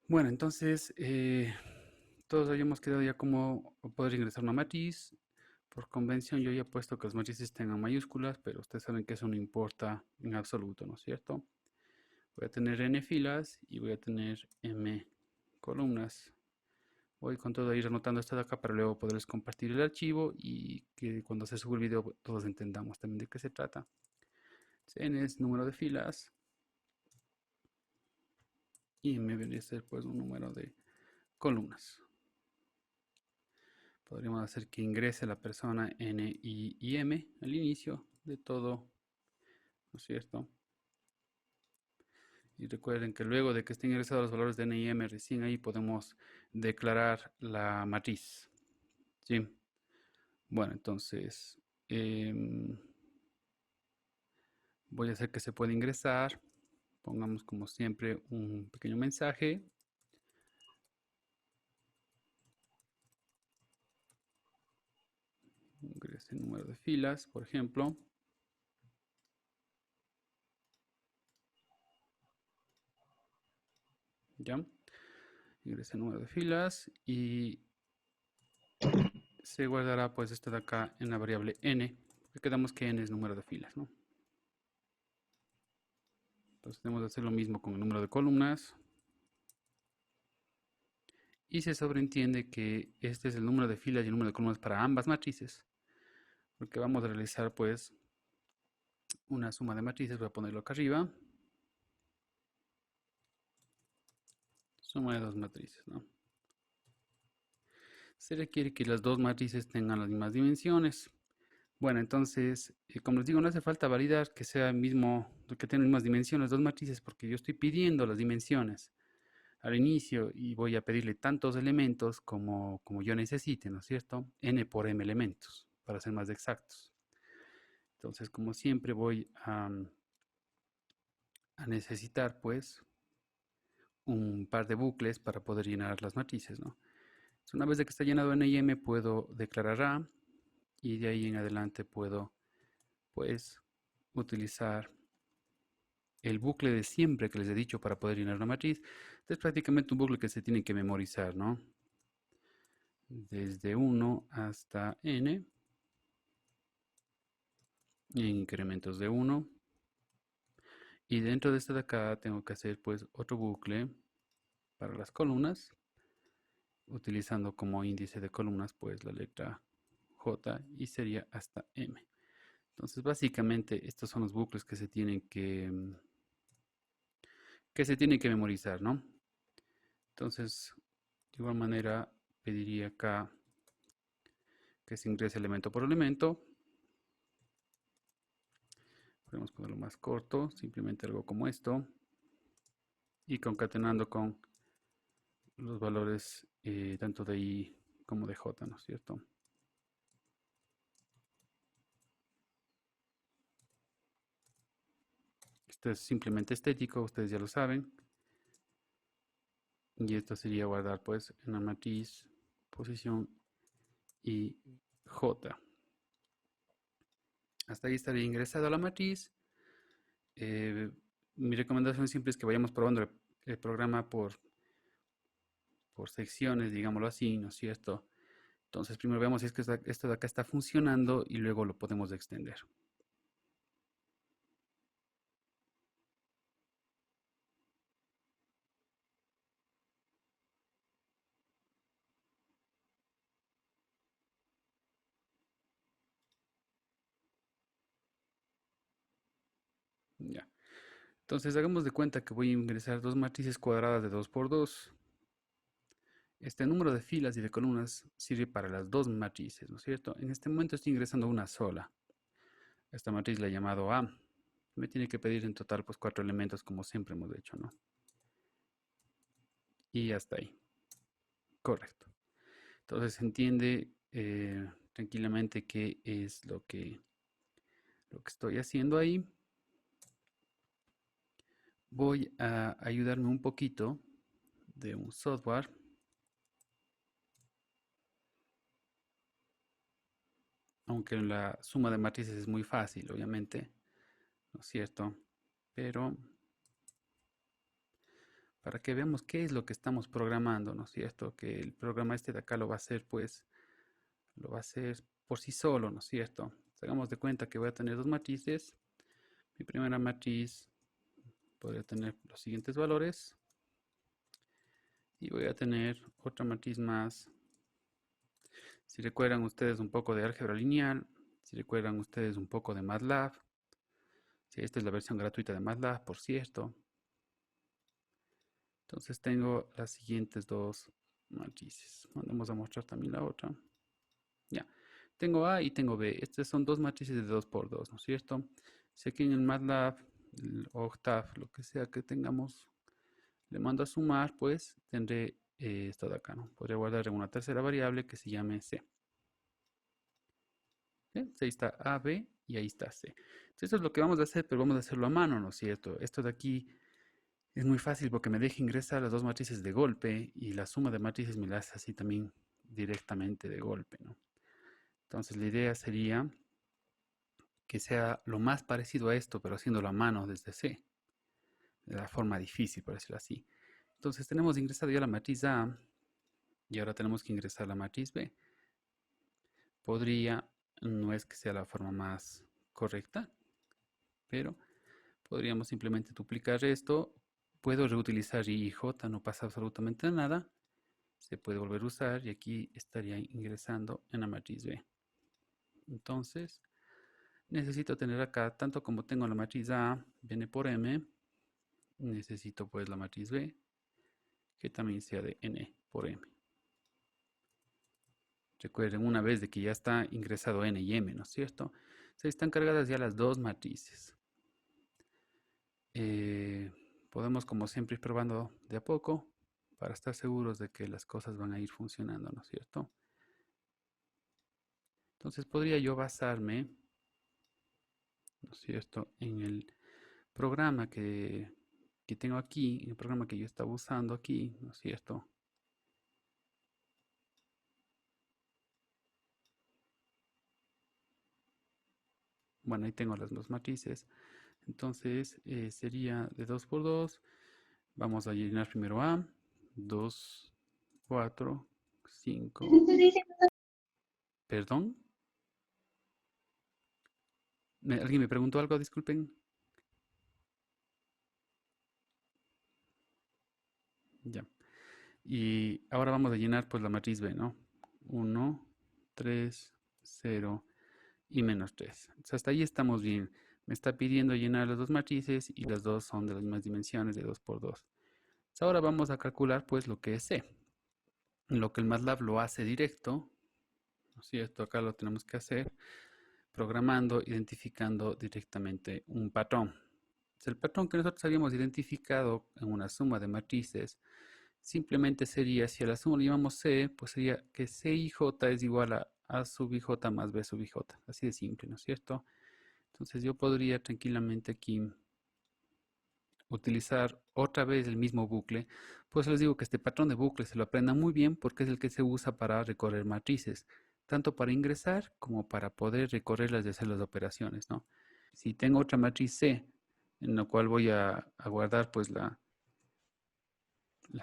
Bueno, entonces todos habíamos quedado ya como poder ingresar una matriz. Por convención yo ya he puesto que las matrices tengan mayúsculas, pero ustedes saben que eso no importa en absoluto, ¿no es cierto? Voy a tener n filas y voy a tener m columnas. Voy con todo a ir anotando esto de acá para luego poderles compartir el archivo y que cuando se suba el video todos entendamos también de qué se trata. N es número de filas y m vendría a ser pues un número de columnas. Podríamos hacer que ingrese la persona N, I y M al inicio de todo, ¿no es cierto? Y recuerden que luego de que estén ingresados los valores de N y M, recién ahí podemos declarar la matriz. ¿Sí? Bueno, entonces voy a hacer que se pueda ingresar. Pongamos como siempre un pequeño mensaje. Ingrese número de filas, por ejemplo. ¿Ya? Ingrese número de filas y se guardará pues esto de acá en la variable n, porque quedamos que n es número de filas, ¿no? Entonces tenemos que hacer lo mismo con el número de columnas y se sobreentiende que este es el número de filas y el número de columnas para ambas matrices, porque vamos a realizar pues una suma de matrices. Voy a ponerlo acá arriba, suma de dos matrices, ¿no? Se requiere que las dos matrices tengan las mismas dimensiones. Bueno, entonces, como les digo, no hace falta validar que sea el mismo, que tengan las mismas dimensiones, dos matrices, porque yo estoy pidiendo las dimensiones al inicio y voy a pedirle tantos elementos como yo necesite, ¿no es cierto? N por m elementos, para ser más exactos. Entonces, como siempre, voy a necesitar, pues, un par de bucles para poder llenar las matrices, ¿no? Entonces, una vez de que está llenado N y M, puedo declarar A y de ahí en adelante puedo, pues, utilizar el bucle de siempre que les he dicho para poder llenar una matriz. Es prácticamente un bucle que se tiene que memorizar, ¿no? Desde 1 hasta n, en incrementos de 1. Y dentro de esta de acá tengo que hacer pues otro bucle para las columnas, utilizando como índice de columnas pues la letra J y sería hasta M. Entonces básicamente estos son los bucles que se tienen que memorizar, ¿no? Entonces de igual manera pediría acá que se ingrese elemento por elemento. Podemos ponerlo más corto, simplemente algo como esto. Y concatenando con los valores tanto de I como de J, ¿no es cierto? Esto es simplemente estético, ustedes ya lo saben. Y esto sería guardar pues en la matriz posición y J. Hasta ahí estaría ingresado a la matriz. Eh, Mi recomendación siempre es que vayamos probando el programa por secciones, digámoslo así, ¿no es cierto? Entonces primero veamos si es que esto de acá está funcionando y luego lo podemos extender. Ya. Entonces hagamos de cuenta que voy a ingresar dos matrices cuadradas de 2 por 2. Este número de filas y de columnas sirve para las dos matrices, ¿no es cierto? En este momento estoy ingresando una sola. Esta matriz la he llamado A. Me tiene que pedir en total pues 4 elementos como siempre hemos hecho, ¿no? Y hasta ahí. Correcto. Entonces se entiende tranquilamente qué es lo que estoy haciendo ahí. Voy a ayudarme un poquito de un software. Aunque la suma de matrices es muy fácil, obviamente, ¿no es cierto? Pero para que veamos qué es lo que estamos programando, ¿no es cierto? Que el programa este de acá lo va a hacer, pues, lo va a hacer por sí solo, ¿no es cierto? Hagamos de cuenta que voy a tener dos matrices. Mi primera matriz podría tener los siguientes valores y voy a tener otra matriz más. Si recuerdan ustedes un poco de álgebra lineal, si recuerdan ustedes un poco de MATLAB, si esta es la versión gratuita de MATLAB, por cierto. Entonces tengo las siguientes dos matrices. Vamos a mostrar también la otra. Ya, tengo A y tengo B. Estas son dos matrices de 2 por 2, ¿no es cierto? Si aquí en el MATLAB, el Octave, lo que sea que tengamos, le mando a sumar, pues tendré esto de acá, ¿no? Podría guardar en una tercera variable que se llame C. ¿Sí? Ahí está A, B y ahí está C. Entonces, esto es lo que vamos a hacer, pero vamos a hacerlo a mano, ¿no es cierto? Esto de aquí es muy fácil porque me deja ingresar las dos matrices de golpe y la suma de matrices me la hace así también directamente de golpe, ¿no? Entonces, la idea sería que sea lo más parecido a esto, pero haciéndolo a mano desde C, de la forma difícil, por decirlo así. Entonces, tenemos ingresado ya la matriz A y ahora tenemos que ingresar la matriz B. Podría, no es que sea la forma más correcta, pero podríamos simplemente duplicar esto. Puedo reutilizar I y J, no pasa absolutamente nada. Se puede volver a usar y aquí estaría ingresando en la matriz B. Entonces, necesito tener acá, tanto como tengo la matriz A, viene por M, necesito pues la matriz B, que también sea de N por M. Recuerden una vez de que ya está ingresado N y M, ¿no es cierto? Se están cargadas ya las dos matrices. Podemos, como siempre, ir probando de a poco para estar seguros de que las cosas van a ir funcionando, ¿no es cierto? Entonces podría yo basarme, ¿no es cierto?, en el programa que tengo aquí, en el programa que yo estaba usando aquí, ¿no es cierto? Bueno, ahí tengo las dos matrices. Entonces sería de 2 por 2. Vamos a llenar primero A, 2, 4, 5. ¿Perdón? ¿Alguien me preguntó algo? Disculpen. Ya. Y ahora vamos a llenar pues la matriz B, ¿no? 1, 3, 0 y menos 3. Entonces, hasta ahí estamos bien. Me está pidiendo llenar las dos matrices y las dos son de las mismas dimensiones de 2 por 2. Entonces, ahora vamos a calcular pues lo que es C. Lo que el MATLAB lo hace directo, ¿no es cierto? Acá lo tenemos que hacer programando, identificando directamente un patrón. El patrón que nosotros habíamos identificado en una suma de matrices simplemente sería, si a la suma le llamamos C, pues sería que C y J es igual a A sub i J más B sub i J. Así de simple, ¿no es cierto? Entonces yo podría tranquilamente aquí utilizar otra vez el mismo bucle. Pues les digo que este patrón de bucle se lo aprendan muy bien porque es el que se usa para recorrer matrices, tanto para ingresar como para poder recorrerlas y hacer las operaciones, ¿no? Si tengo otra matriz C, en la cual voy a guardar pues la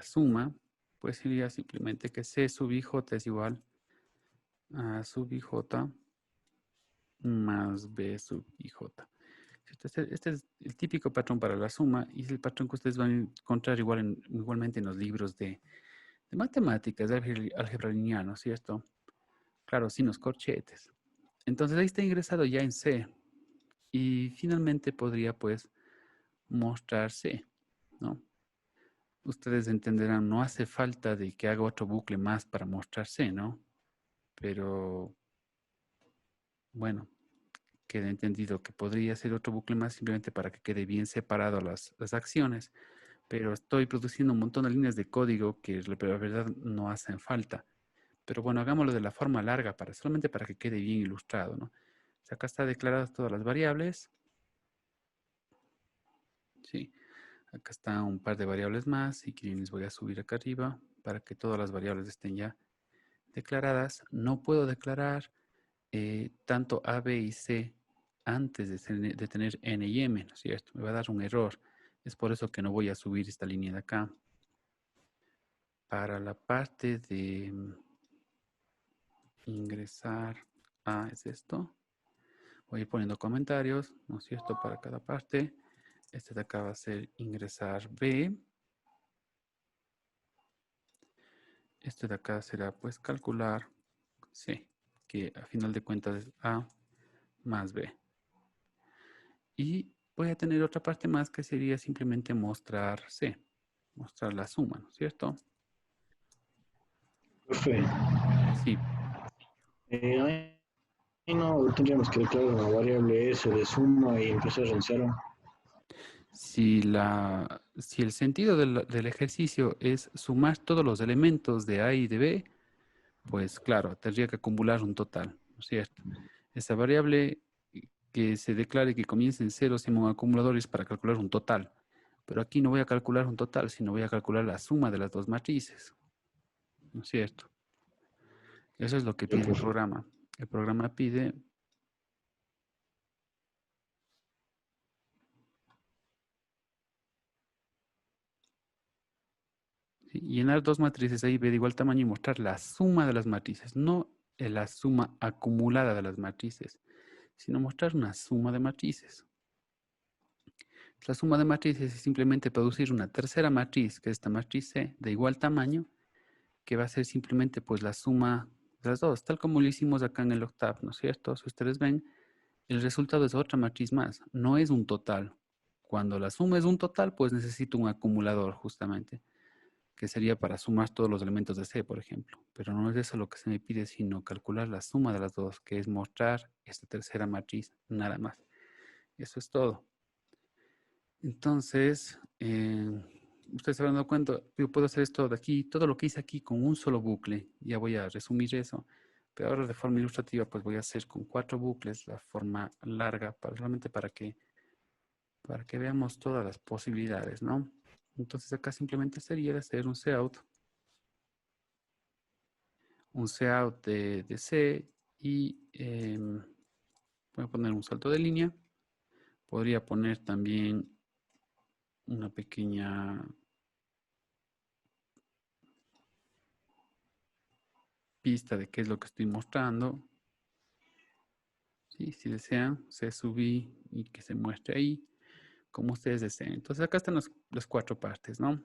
suma, pues sería simplemente que C sub i J es igual a sub i J más B sub i J. Este es el típico patrón para la suma y es el patrón que ustedes van a encontrar igualmente en los libros de matemáticas, de álgebra lineal, ¿no es cierto? Claro, sin los corchetes. Entonces ahí está ingresado ya en C y finalmente podría pues mostrar C, ¿no? Ustedes entenderán, no hace falta de que haga otro bucle más para mostrar C, ¿no? Pero bueno, queda entendido que podría ser otro bucle más simplemente para que quede bien separado las acciones, pero estoy produciendo un montón de líneas de código que la verdad no hacen falta. Pero bueno, hagámoslo de la forma larga solamente para que quede bien ilustrado, ¿no? O sea, acá está declaradas todas las variables. Sí, acá está un par de variables más y que les voy a subir acá arriba para que todas las variables estén ya declaradas. No puedo declarar tanto A, B y C antes de tener N y M, ¿no es cierto? Me va a dar un error. Es por eso que no voy a subir esta línea de acá. Para la parte de ingresar a, es esto. Voy a ir poniendo comentarios, ¿no es cierto? Para cada parte. Este de acá va a ser ingresar B. Este de acá será pues calcular C, que a final de cuentas es A más B. Y voy a tener otra parte más que sería simplemente mostrar C, mostrar la suma, ¿no es cierto? Profe, Sí, ahí no tendríamos que declarar una variable S de suma y empezar en cero. si el sentido del ejercicio es sumar todos los elementos de A y de B, pues claro, tendría que acumular un total, ¿no es cierto? Esa variable que se declare que comience en cero se llama un acumulador es para calcular un total. Pero aquí no voy a calcular un total, sino voy a calcular la suma de las dos matrices, ¿no es cierto? Eso es lo que Ya, pide el profe. programa. El programa pide ¿sí? Llenar dos matrices A y B de igual tamaño y mostrar la suma de las matrices, no la suma acumulada de las matrices, sino mostrar una suma de matrices. La suma de matrices es simplemente producir una tercera matriz, que es esta matriz C, de igual tamaño, que va a ser simplemente pues la suma de las dos, tal como lo hicimos acá en el octavo, ¿no es cierto? Si ustedes ven, el resultado es otra matriz más, no es un total. Cuando la suma es un total, pues necesito un acumulador justamente, que sería para sumar todos los elementos de C, por ejemplo. Pero no es eso lo que se me pide, sino calcular la suma de las dos, que es mostrar esta tercera matriz, nada más. Eso es todo. Entonces, ustedes se habrán dado cuenta, yo puedo hacer esto de aquí, todo lo que hice aquí con un solo bucle. Ya voy a resumir eso. Pero ahora de forma ilustrativa, pues voy a hacer con 4 bucles la forma larga, realmente para que veamos todas las posibilidades, ¿no? Entonces acá simplemente sería hacer un cout de C y voy a poner un salto de línea. Podría poner también una pequeña pista de qué es lo que estoy mostrando. ¿Sí? Si desean, se subí y que se muestre ahí, como ustedes deseen. Entonces acá están las 4 partes, ¿no?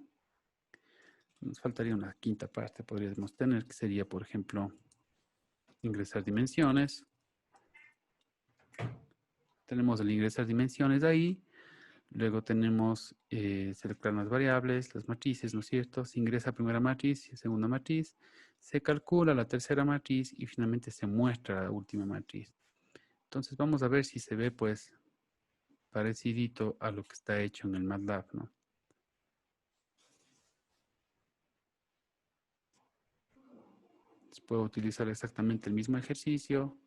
Nos faltaría una quinta parte, podríamos tener, que sería, por ejemplo, ingresar dimensiones. Tenemos el ingresar dimensiones ahí. Luego tenemos seleccionar las variables, las matrices, ¿no es cierto? Se ingresa primera matriz, segunda matriz, se calcula la tercera matriz y finalmente se muestra la última matriz. Entonces vamos a ver si se ve pues parecidito a lo que está hecho en el MATLAB, ¿no? Puedo utilizar exactamente el mismo ejercicio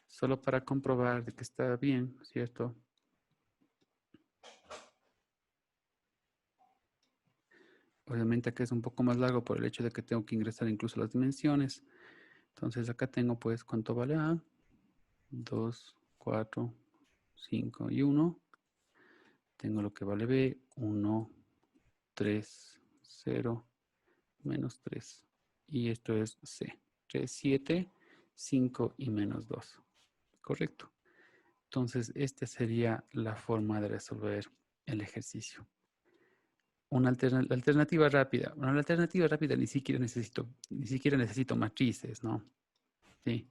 solo para comprobar de que está bien, ¿cierto? Obviamente acá es un poco más largo por el hecho de que tengo que ingresar incluso las dimensiones. Entonces acá tengo pues cuánto vale A, 2, 4, 5 y 1. Tengo lo que vale B, 1, 3, 0, menos 3. Y esto es C, 3, 7, 5 y menos 2. Correcto. Entonces, esta sería la forma de resolver el ejercicio. Una alternativa rápida. Bueno, la alternativa rápida ni siquiera necesito matrices, ¿no? Sí.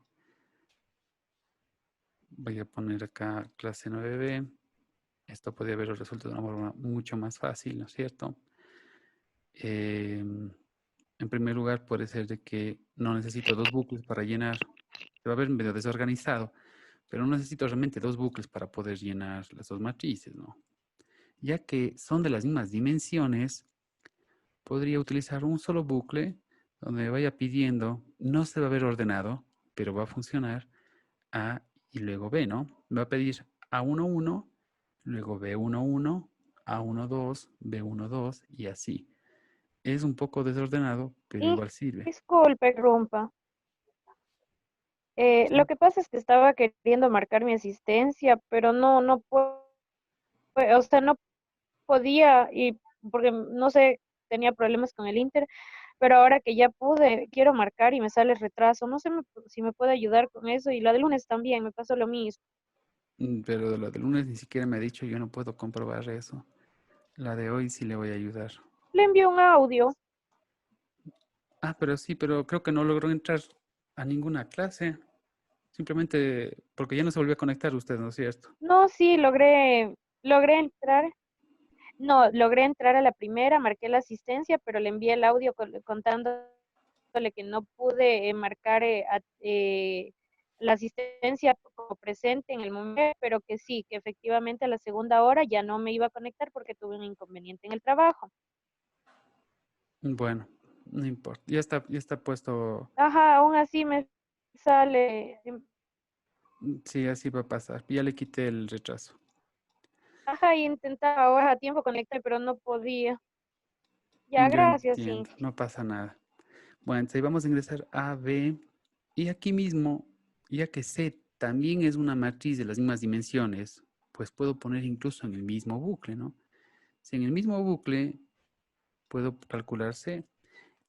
Voy a poner acá clase 9b. Esto podría haberlo resuelto de una forma mucho más fácil, ¿no es cierto? En primer lugar, puede ser de que no necesito dos bucles para llenar. Se va a ver medio desorganizado, pero no necesito realmente dos bucles para poder llenar las dos matrices, ¿no? Ya que son de las mismas dimensiones, podría utilizar un solo bucle donde me vaya pidiendo, no se va a ver ordenado, pero va a funcionar A y luego B, ¿no? Me va a pedir A11, luego B11, A12, B12 y así. Es un poco desordenado, pero Y igual sirve. disculpe, Rumpa. Lo ¿Sí? que pasa es que estaba queriendo marcar mi asistencia, pero no puedo, o sea, no podía y porque no sé, tenía problemas con el Inter, pero ahora que ya pude, quiero marcar y me sale retraso. No sé si me puede ayudar con eso. Y la de lunes también, me pasó lo mismo. Pero de lo de lunes ni siquiera me ha dicho, yo no puedo comprobar eso. La de hoy sí le voy a ayudar. Le envío un audio. Ah, pero sí, pero creo que no logró entrar a ninguna clase. Simplemente porque ya no se volvió a conectar usted, ¿no es cierto? No, sí, logré entrar. No, logré entrar a la primera, marqué la asistencia, pero le envié el audio contándole que no pude marcar la asistencia como presente en el momento, pero que sí, que efectivamente a la segunda hora ya no me iba a conectar porque tuve un inconveniente en el trabajo. Bueno, no importa. Ya está puesto. Ajá, aún así me sale. Sí, así va a pasar. Ya le quité el retraso. Ajá, y intentaba ahora a tiempo conectar, pero no podía. Ya, Yo gracias, entiendo, Cintia. no pasa nada. Bueno, entonces vamos a ingresar a B. Y aquí mismo, ya que C también es una matriz de las mismas dimensiones, pues puedo poner incluso en el mismo bucle, ¿no? Si en el mismo bucle puedo calcular C.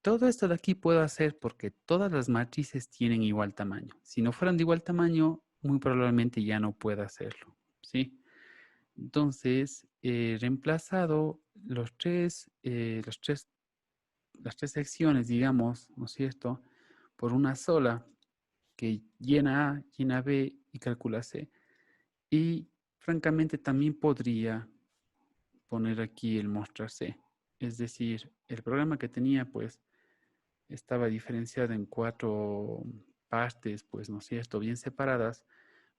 Todo esto de aquí puedo hacer porque todas las matrices tienen igual tamaño. Si no fueran de igual tamaño, muy probablemente ya no pueda hacerlo, ¿sí? Entonces, he reemplazado las tres secciones, digamos, ¿no es cierto?, por una sola que llena A, llena B y calcula C. Y francamente también podría poner aquí el mostrar C. Es decir, el programa que tenía pues estaba diferenciado en cuatro partes, pues, ¿no es cierto?, bien separadas,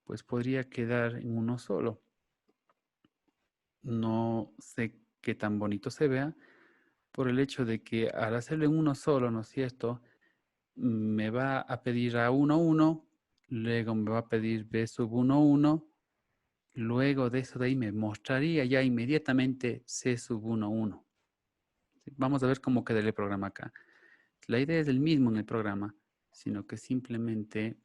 pues podría quedar en uno solo. No sé qué tan bonito se vea por el hecho de que al hacerlo en uno solo, ¿no es cierto?, me va a pedir A 1, 1, luego me va a pedir B sub 1, 1, luego de eso de ahí me mostraría ya inmediatamente C sub 1, 1. Vamos a ver cómo queda el programa acá. La idea es el mismo en el programa, sino que simplemente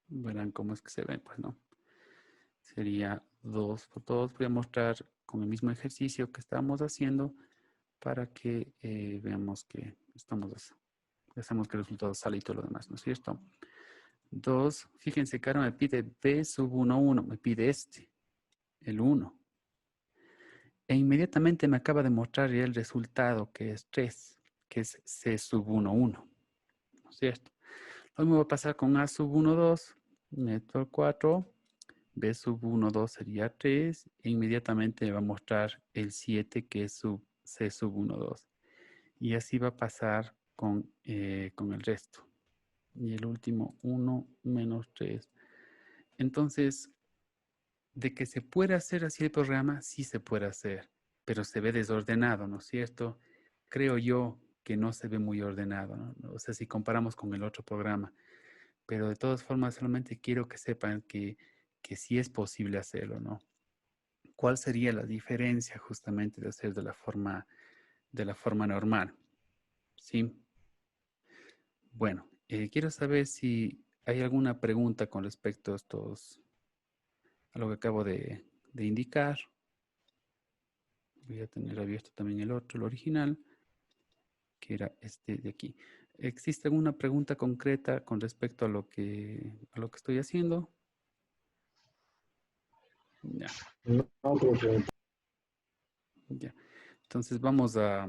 verán cómo es que se ve, pues no. Sería 2 por 2. Voy a mostrar con el mismo ejercicio que estábamos haciendo para que veamos que hacemos que el resultado sale y todo lo demás, ¿no es cierto? 2, fíjense que ahora me pide B sub 1, 1, me pide el 1. E inmediatamente me acaba de mostrar ya el resultado que es 3, que es C sub 1, 1, ¿no es cierto? Hoy me voy a pasar con A sub 1, 2, meto el 4, B sub 1, 2 sería 3, e inmediatamente me va a mostrar el 7 que es C sub 1, 2. Y así va a pasar con el resto. Y el último, 1 menos 3. Entonces, de que se puede hacer así el programa, sí se puede hacer, pero se ve desordenado, ¿no es cierto? Creo yo que no se ve muy ordenado, ¿no? O sea, si comparamos con el otro programa. Pero de todas formas, solamente quiero que sepan que sí es posible hacerlo, ¿no? ¿Cuál sería la diferencia justamente de hacer de la forma normal? ¿Sí? Bueno, quiero saber si hay alguna pregunta con respecto a lo que acabo de indicar. Voy a tener abierto también el otro, el original, que era este de aquí. ¿Existe alguna pregunta concreta con respecto a lo que estoy haciendo? Ya, No, profe. ya. Entonces vamos a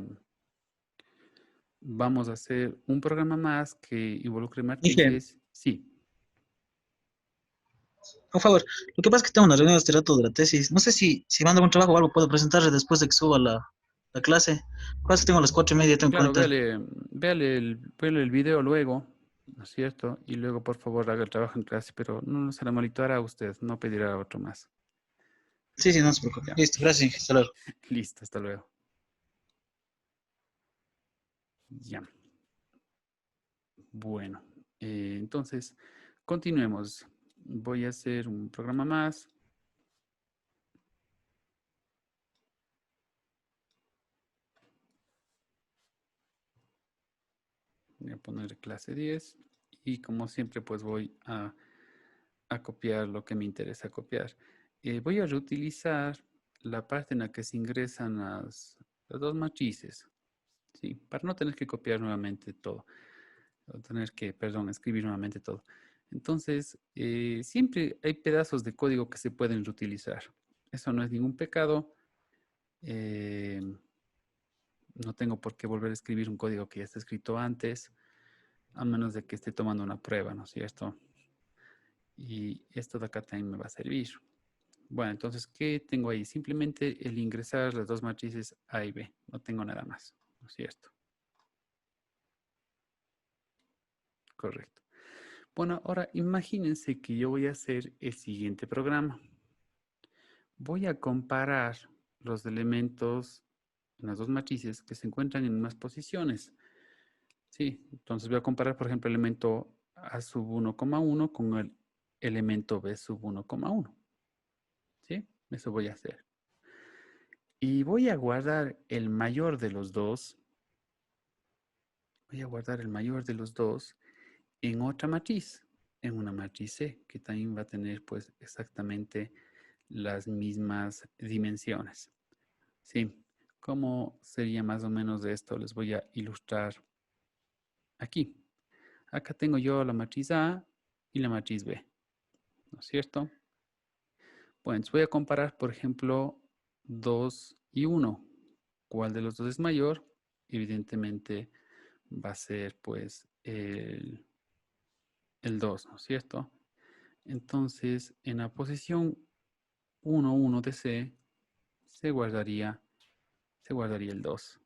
hacer un programa más que involucre Dije, matrices. Sí, por favor, lo que pasa es que tengo una reunión este rato de la tesis. No sé si mando un trabajo o algo, puedo presentarle después de que suba la clase. Pasa que tengo a las 4:30, tengo que claro, conectar. véale el video luego, ¿no es cierto? Y luego, por favor, haga el trabajo en clase, pero no se la monitoreará a usted, no pedirá a otro más. Sí, no se preocupe. Ya, Listo, gracias, hasta luego. listo, hasta luego. Ya, bueno, entonces, continuemos. Voy a hacer un programa más. Voy a poner clase 10 y como siempre, pues voy a copiar lo que me interesa copiar. Voy a reutilizar la parte en la que se ingresan las dos matrices. Sí, para no tener que copiar nuevamente todo, o tener que, perdón, escribir nuevamente todo. Entonces, siempre hay pedazos de código que se pueden reutilizar. Eso no es ningún pecado. eh, no tengo por qué volver a escribir un código que ya está escrito antes, a menos de que esté tomando una prueba, ¿no es cierto? Y esto de acá también me va a servir. Bueno, entonces, ¿qué tengo ahí? Simplemente el ingresar las dos matrices A y B. No tengo nada más, ¿no es cierto? Correcto. Bueno, ahora imagínense que yo voy a hacer el siguiente programa. Voy a comparar los elementos en las dos matrices que se encuentran en unas posiciones. Sí, entonces voy a comparar, por ejemplo, el elemento A sub 1,1 con el elemento B sub 1,1. ¿Sí? Eso voy a hacer. Y voy a guardar el mayor de los dos. Voy a guardar el mayor de los dos en otra matriz, en una matriz C, que también va a tener pues exactamente las mismas dimensiones. ¿Sí? ¿Cómo sería más o menos de esto? Les voy a ilustrar aquí. Acá tengo yo la matriz A y la matriz B, ¿no es cierto? Bueno, voy a comparar, por ejemplo, 2 y 1. ¿Cuál de los dos es mayor? Evidentemente va a ser pues el 2, ¿no es cierto? Entonces, en la posición 1, 1 de C se guardaría el 2.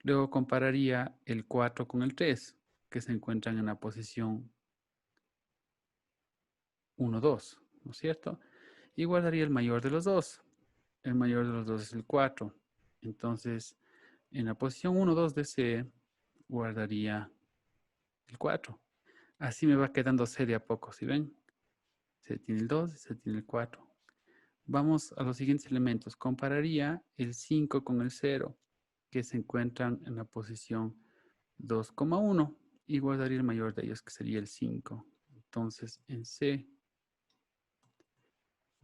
Luego compararía el 4 con el 3, que se encuentran en la posición 1, 2, ¿no es cierto? Y guardaría el mayor de los dos. El mayor de los dos es el 4. Entonces, en la posición 1, 2 de C, guardaría el 4. Así me va quedando C de a poco, ¿sí ven? Se tiene el 2 y se tiene el 4. Vamos a los siguientes elementos. Compararía el 5 con el 0, que se encuentran en la posición 2,1 y guardaría el mayor de ellos, que sería el 5. Entonces, en C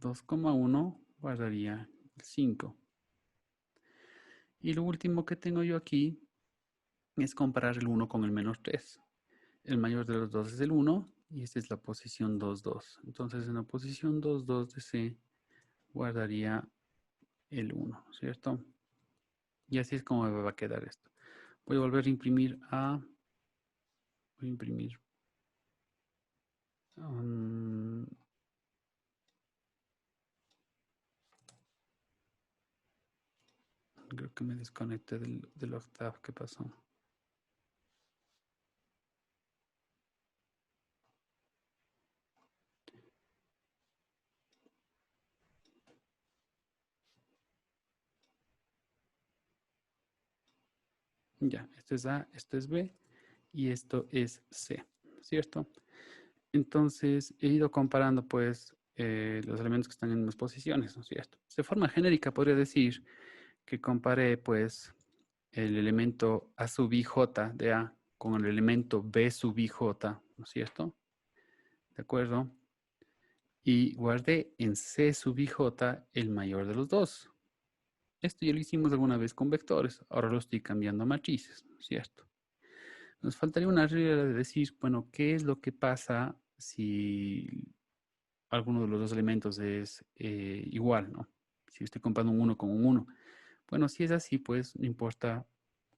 2,1 guardaría el 5. Y lo último que tengo yo aquí es comparar el 1 con el menos 3. El mayor de los dos es el 1 y esta es la posición 2, 2. Entonces, en la posición 2, 2 de C guardaría el 1, ¿cierto? Y así es como me va a quedar esto. Voy a volver a imprimir A. Voy a imprimir. Creo que me desconecté del octave. ¿Qué pasó? Ya, esto es A, esto es B y esto es C, ¿cierto? Entonces he ido comparando pues los elementos que están en las posiciones, ¿no es cierto? De forma genérica podría decir que comparé pues el elemento A sub i j de A con el elemento B sub i j, ¿no es cierto? ¿De acuerdo? Y guardé en C sub i j el mayor de los dos. Esto ya lo hicimos alguna vez con vectores, ahora lo estoy cambiando a matrices, ¿no es cierto? Nos faltaría una regla de decir, bueno, ¿qué es lo que pasa si alguno de los dos elementos es igual, ¿no? Si estoy comparando un 1 con un 1. Bueno, si es así, pues no importa,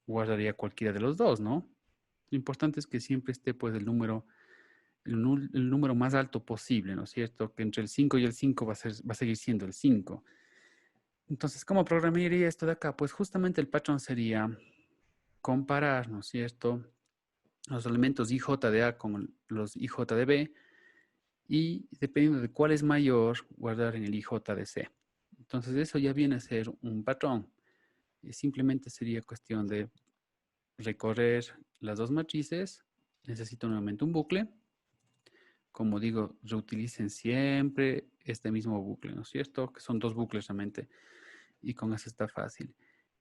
guardaría cualquiera de los dos, ¿no? Lo importante es que siempre esté pues el número más alto posible, ¿no es cierto? Que entre el 5 y el 5 va a seguir siendo el 5. Entonces, ¿cómo programaría esto de acá? Pues justamente el patrón sería comparar, ¿no es cierto?, los elementos IJ de A con los IJ de B y dependiendo de cuál es mayor, guardar en el IJ de C. Entonces eso ya viene a ser un patrón. Y simplemente sería cuestión de recorrer las dos matrices. Necesito nuevamente un bucle. Como digo, reutilicen siempre este mismo bucle, ¿no es cierto? Que son dos bucles realmente. Y con eso está fácil.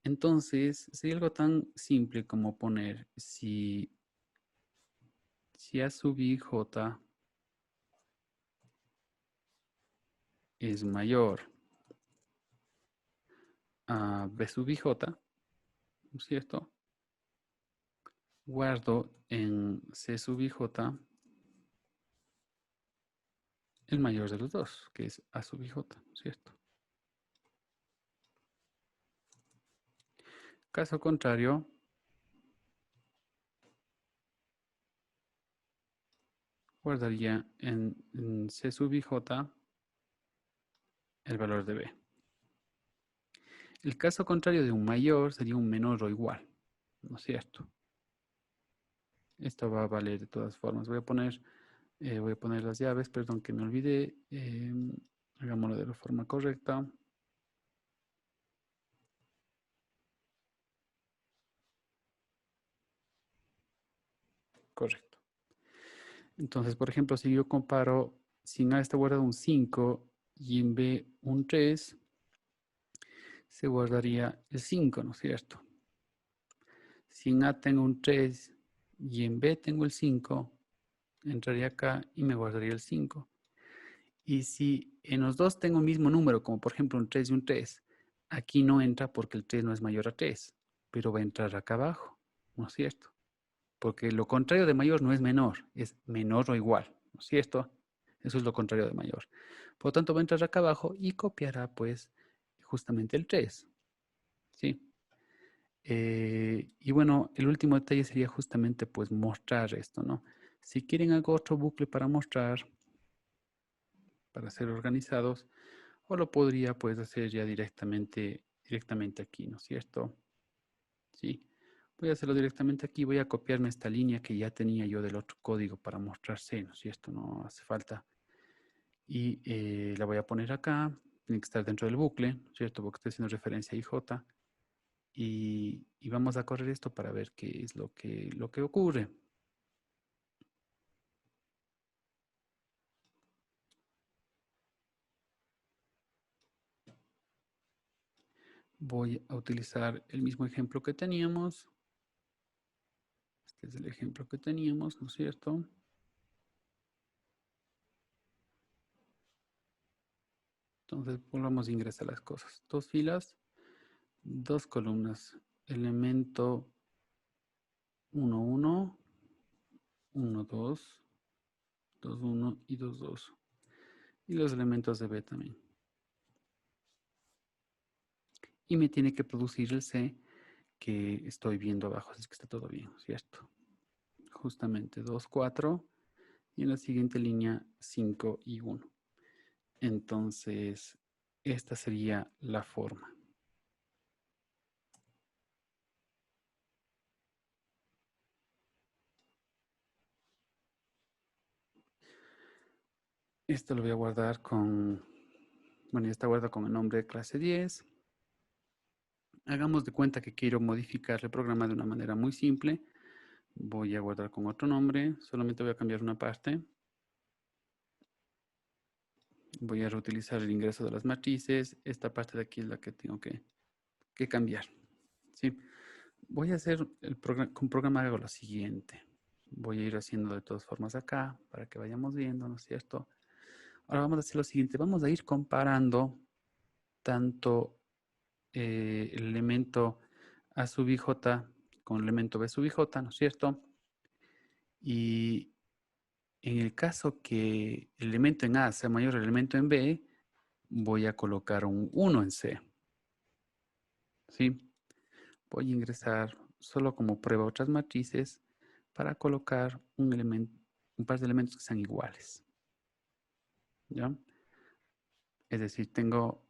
Entonces, sería algo tan simple como poner si A sub IJ es mayor a B sub IJ, ¿no es cierto? guardo en C sub I J el mayor de los dos, que es A sub I J, ¿cierto? Caso contrario, guardaría en C sub I J el valor de B. El caso contrario de un mayor sería un menor o igual, ¿no es cierto? Esto va a valer de todas formas. Voy a poner las llaves, perdón que me olvidé. Hagámoslo de la forma correcta. Correcto. Entonces, por ejemplo, si yo comparo, si en A está guardado un 5 y en B un 3, se guardaría el 5, ¿no es cierto? Si en A tengo un 3 y en B tengo el 5, entraría acá y me guardaría el 5. Y si en los dos tengo el mismo número, como por ejemplo un 3 y un 3, aquí no entra porque el 3 no es mayor a 3, pero va a entrar acá abajo, ¿no es cierto? Porque lo contrario de mayor no es menor, es menor o igual, ¿no es cierto? Eso es lo contrario de mayor. Por lo tanto, va a entrar acá abajo y copiará pues justamente el 3, ¿sí? Y bueno, el último detalle sería justamente pues mostrar esto, ¿no? Si quieren hago otro bucle para mostrar, para ser organizados, o lo podría pues hacer ya directamente aquí, ¿no es cierto? Sí. Voy a hacerlo directamente aquí. Voy a copiarme esta línea que ya tenía yo del otro código para mostrar C, ¿no es cierto? No hace falta. Y la voy a poner acá. Tiene que estar dentro del bucle, ¿no es cierto? Porque estoy haciendo referencia a IJ. Y vamos a correr esto para ver qué es lo que ocurre. Voy a utilizar el mismo ejemplo que teníamos. Este es el ejemplo que teníamos, ¿no es cierto? Entonces volvamos a ingresar las cosas. Dos filas, dos columnas. Elemento 1, 1, 1, 2, 2, 1 y 2, 2. Y los elementos de B también. Y me tiene que producir el C que estoy viendo abajo, así que está todo bien, ¿cierto? Justamente 2, 4 y en la siguiente línea 5 y 1. Entonces, esta sería la forma. Esto lo voy a guardar con, bueno, ya está guardado con el nombre de clase 10. Hagamos de cuenta que quiero modificar el programa de una manera muy simple. Voy a guardar con otro nombre, solamente voy a cambiar una parte. Voy a reutilizar el ingreso de las matrices. Esta parte de aquí es la que tengo que cambiar. ¿Sí? Voy a hacer con programa hago lo siguiente. Voy a ir haciendo de todas formas acá para que vayamos viendo, ¿no es cierto? Ahora vamos a hacer lo siguiente. Vamos a ir comparando tanto el elemento A sub i j con el elemento B sub i j, ¿no es cierto? Y en el caso que el elemento en A sea mayor al elemento en B, voy a colocar un 1 en C. ¿Sí? Voy a ingresar solo como prueba otras matrices para colocar un par de elementos que sean iguales. ¿Ya? Es decir, tengo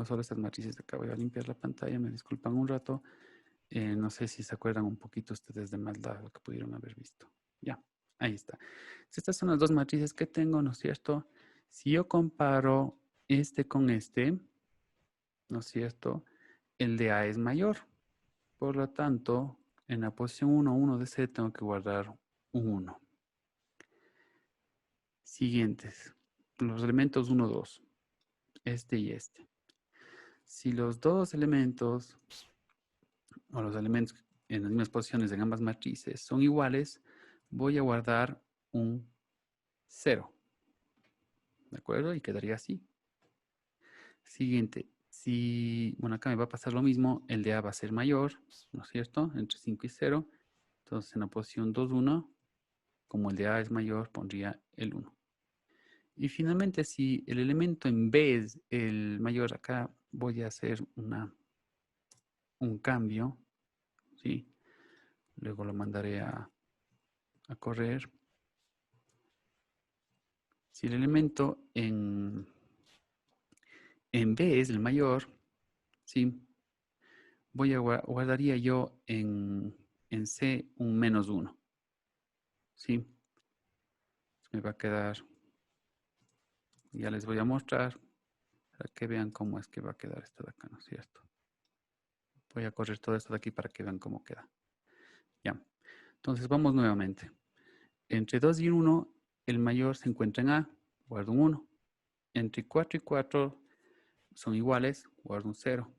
solo estas matrices de acá. Voy a limpiar la pantalla, me disculpan un rato. No sé si se acuerdan un poquito ustedes de maldad lo que pudieron haber visto. Ya, ahí está. Estas son las dos matrices que tengo, ¿no es cierto? Si yo comparo este con este, ¿no es cierto? El de A es mayor. Por lo tanto, en la posición 1, 1 de C tengo que guardar un 1. Siguientes. Los elementos 1, 2. Este y este. Si los dos elementos, o los elementos en las mismas posiciones en ambas matrices son iguales, voy a guardar un 0. ¿De acuerdo? Y quedaría así. Siguiente. Bueno, acá me va a pasar lo mismo. El de A va a ser mayor, ¿no es cierto? Entre 5 y 0. Entonces en la posición 2, 1, como el de A es mayor, pondría el 1. Y finalmente, si el elemento en B es el mayor, acá voy a hacer un cambio, ¿sí? Luego lo mandaré a correr. Si el elemento en B es el mayor, ¿sí? Guardaría yo en C un -1, ¿sí? Me va a quedar, ya les voy a mostrar para que vean cómo es que va a quedar esto de acá, ¿no es cierto? Voy a correr todo esto de aquí para que vean cómo queda. Ya. Entonces vamos nuevamente. Entre 2 y 1, el mayor se encuentra en A, guardo un 1. Entre 4 y 4 son iguales, guardo un 0.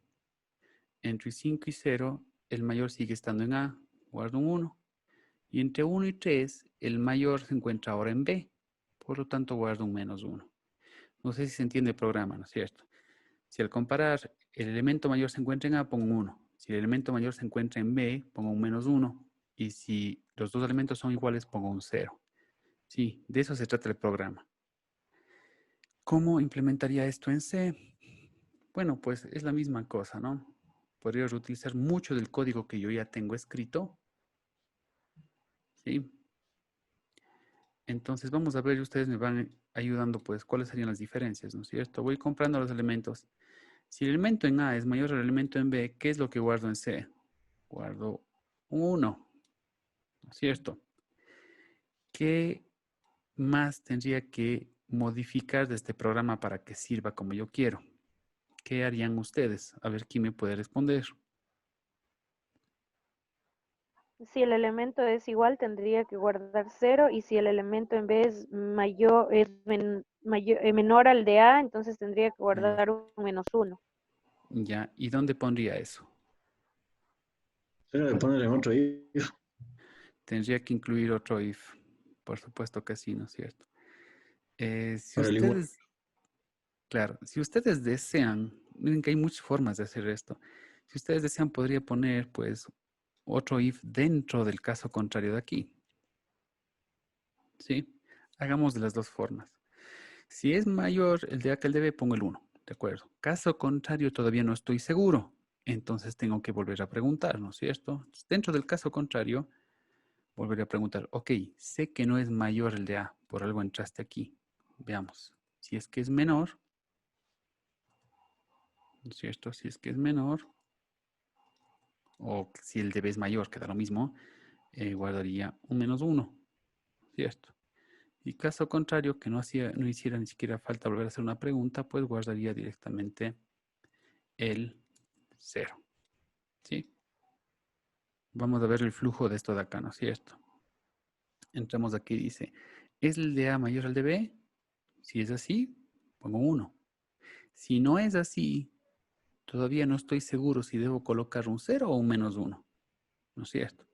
Entre 5 y 0, el mayor sigue estando en A, guardo un 1. Y entre 1 y 3, el mayor se encuentra ahora en B, por lo tanto guardo un -1. No sé si se entiende el programa, ¿no es cierto? Si al comparar el elemento mayor se encuentra en A, pongo un 1. Si el elemento mayor se encuentra en B, pongo un -1. Y si los dos elementos son iguales, pongo un 0. Sí, de eso se trata el programa. ¿Cómo implementaría esto en C? Bueno, pues es la misma cosa, ¿no? Podría reutilizar mucho del código que yo ya tengo escrito. ¿Sí? Entonces vamos a ver y ustedes me van ayudando, pues, cuáles serían las diferencias, ¿no es cierto? Voy comprando los elementos. Si el elemento en A es mayor al elemento en B, ¿qué es lo que guardo en C? Guardo un 1, ¿no es cierto? ¿Qué más tendría que modificar de este programa para que sirva como yo quiero? ¿Qué harían ustedes? A ver quién me puede responder. Si el elemento es igual, tendría que guardar 0, y si el elemento en B es mayor, menor al de A, entonces tendría que Mayor. guardar un -1. Ya, ¿y dónde pondría eso? Pero de poner en otro if. Tendría que incluir otro if. Por supuesto que sí, ¿no es cierto? Si Para el igual. ustedes, claro, si ustedes desean, miren que hay muchas formas de hacer esto. Si ustedes desean, podría poner, pues, otro if dentro del caso contrario de aquí. ¿Sí? Hagamos de las dos formas. Si es mayor el de A que el de B, pongo el 1. ¿De acuerdo? Caso contrario, todavía no estoy seguro. Entonces tengo que volver a preguntar, ¿no es cierto? Entonces, dentro del caso contrario, volveré a preguntar, ok, sé que no es mayor el de A, por algo entraste aquí. Veamos. Si es que es menor, ¿no es cierto? Si es que es menor, o si el de B es mayor, queda lo mismo, guardaría un -1, ¿cierto? Y caso contrario, que no hiciera ni siquiera falta volver a hacer una pregunta, pues guardaría directamente el 0. ¿Sí? Vamos a ver el flujo de esto de acá, ¿no es cierto? Entramos aquí y dice, ¿es el de A mayor al de B? Si es así, pongo 1. Si no es así, todavía no estoy seguro si debo colocar un 0 o un -1, ¿no es cierto?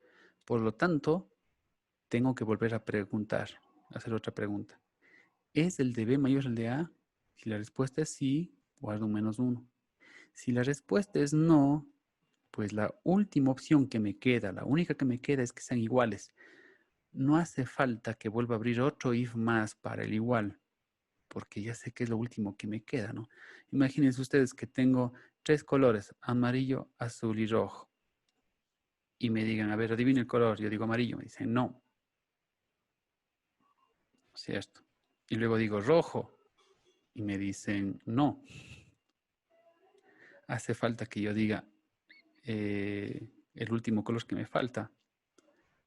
Por lo tanto, tengo que volver a preguntar, hacer otra pregunta. ¿Es el de B mayor al de A? Si la respuesta es sí, guardo un -1. Si la respuesta es no, pues la última opción que me queda, la única que me queda es que sean iguales. No hace falta que vuelva a abrir otro if más para el igual, porque ya sé que es lo último que me queda, ¿no? Imagínense ustedes que tengo 3 colores, amarillo, azul y rojo. Y me digan, a ver, adivina el color. Yo digo amarillo, me dicen no. ¿Cierto? Y luego digo rojo y me dicen no. Hace falta que yo diga el último color que me falta.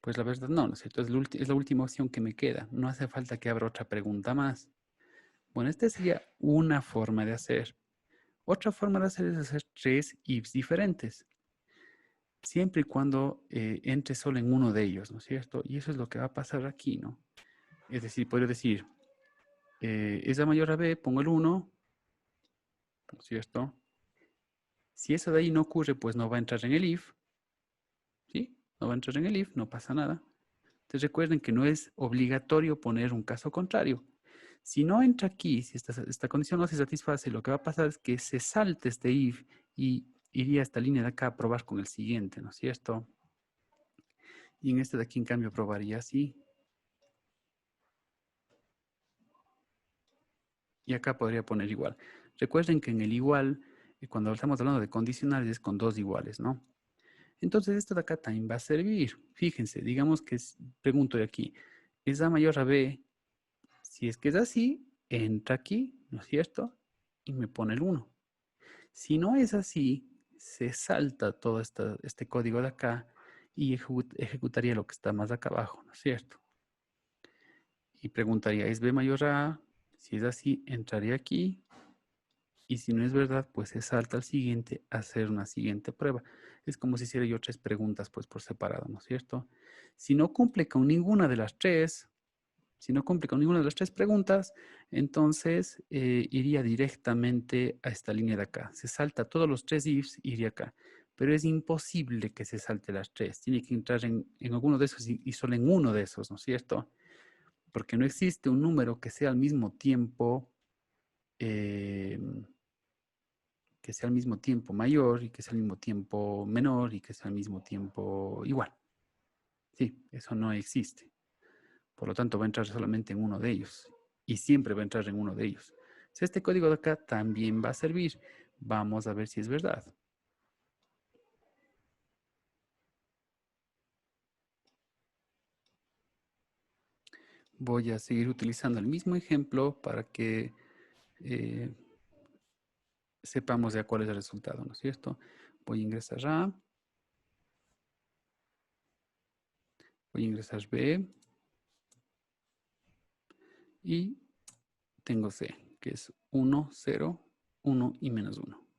Pues la verdad no, ¿no es cierto? Es la última opción que me queda. No hace falta que abra otra pregunta más. Bueno, esta sería una forma de hacer. Otra forma de hacer es hacer 3 ifs diferentes. Siempre y cuando entre solo en uno de ellos, ¿no es cierto? Y eso es lo que va a pasar aquí, ¿no? Es decir, podría decir, es A mayor a B, pongo el 1, ¿no es cierto? Si eso de ahí no ocurre, pues no va a entrar en el if, ¿sí? No va a entrar en el if, no pasa nada. Entonces recuerden que no es obligatorio poner un caso contrario. Si no entra aquí, si esta condición no se satisface, lo que va a pasar es que se salte este if y iría a esta línea de acá a probar con el siguiente, ¿no es cierto? Y en este de aquí, en cambio, probaría así. Y acá podría poner igual. Recuerden que en el igual, cuando estamos hablando de condicionales, es con dos iguales, ¿no? Entonces, esto de acá también va a servir. Fíjense, digamos que pregunto de aquí, ¿es A mayor a B? Si es que es así, entra aquí, ¿no es cierto? Y me pone el 1. Si no es así, se salta todo este código de acá y ejecutaría lo que está más acá abajo, ¿no es cierto? Y preguntaría, ¿es B mayor a A? Si es así, entraría aquí. Y si no es verdad, pues se salta al siguiente a hacer una siguiente prueba. Es como si hiciera yo tres preguntas, pues por separado, ¿no es cierto? Si no cumple con ninguna de las tres, si no cumple con ninguna de las tres preguntas, entonces iría directamente a esta línea de acá. Se salta todos los tres ifs, iría acá. Pero es imposible que se salte las tres. Tiene que entrar en alguno de esos y solo en uno de esos, ¿no es cierto? Porque no existe un número que sea al mismo tiempo, eh, mayor y que sea al mismo tiempo menor y que sea al mismo tiempo igual. Sí, eso no existe. Por lo tanto, va a entrar solamente en uno de ellos y siempre va a entrar en uno de ellos. Si este código de acá también va a servir, vamos a ver si es verdad. Voy a seguir utilizando el mismo ejemplo para que sepamos ya cuál es el resultado, ¿no es cierto? Voy a ingresar A, voy a ingresar B y tengo C, que es 1, 0, 1 y menos 1.